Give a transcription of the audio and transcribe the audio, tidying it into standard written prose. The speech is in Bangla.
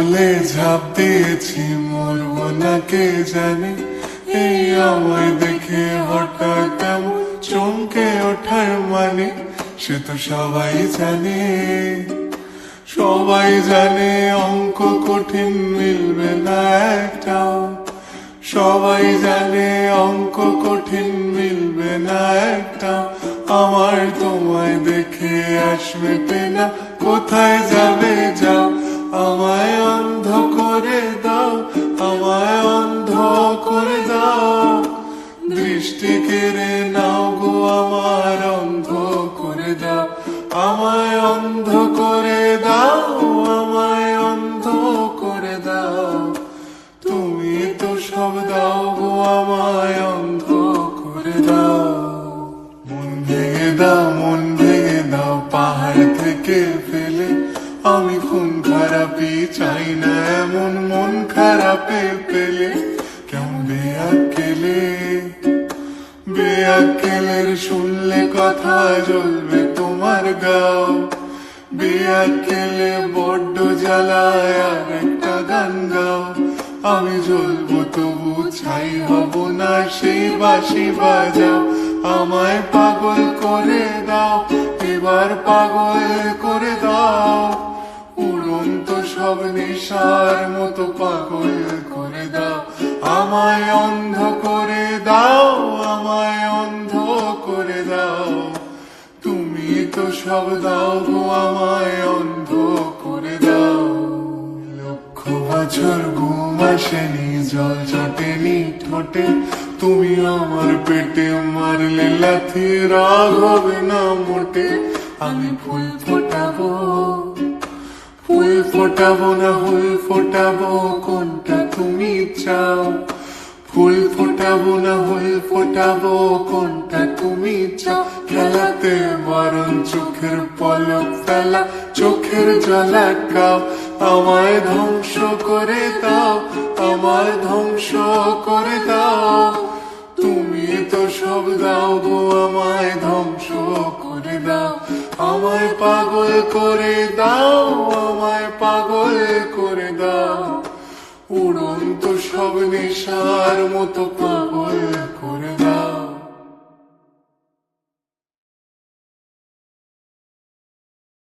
বলে ঝাঁপ দিয়েছি, মরবো না কে জানে। এই আমায় দেখে হঠাৎ এমন চমকে ওঠার মানে, সে তো সবাই জানে। সবাই জানে অঙ্ক কঠিন, মিলবে না একটাও। সবাই জানে অঙ্ক কঠিন, মিলবে না একটাও। আমার তোমায় দেখে আসবে পেনা, কোথায় যাবে যাও। আমায় অন্ধ করে দাও, আমায় অন্ধ করে দাও। দৃষ্টি কেড়ে নাও গো আমার, অন্ধ করে দাও। আমায় অন্ধ করে দাও, আমায় অন্ধ করে দাও। তুমি তো সব দাও গো আমায়, অন্ধ করে দাও। মন ভেঙে দাও, মন ভেঙে দাও, পাহাড় থেকে ফেলে। আমি খুন খারাপি চাই না, এমন মন খারাপে পেলে। কেমন বেয়াক্কেলে, বেয়াক্কেলের শুনলে কথা জ্বলবে তোমার গাও। বেয়াক্কেলে বড্ড জ্বালায়, আর একটা গান গাও। আমি জ্বলবো তবু ছাই হব না, সেই বাঁশি বাজাও। আমায় পাগল করে দাও, এবার পাগল করে দাও। উড়ন্ত সব নেশার মতো পাগল করে দাও। আমায় অন্ধ করে দাও, আমায় অন্ধ করে দাও। তুমি তো সব দাও গো আমায়, অন্ধ করে দাও। লক্ষ বছর ঘুম আসেনি, জল চটেনি ঠোঁটে। তুমি আমার পেটে মারলে লাথি, রাগ হবে না মোটে। আমি ফুল ফোটাবো, ফুল ফোটাবো না ফুল ফোটাবো, কোনটা তুমি চাও। ফুল ফোটাবো না ফুল ফোটাবো, কোনটা তুমি চাও। খেলাতে বারণ, চোখের পলক ফেলা, চোখের জল আটকাও। আমায় ধ্বংস করে দাও, আমায় ধ্বংস করে দাও। তুমি তো সব দাও গো আমায়, ধ্বংস করে দাও। আমায় পাগল করে দাও, আমায় পাগল করে দাও। উড়ন্ত সব নেশার মতো পাগল করে দাও।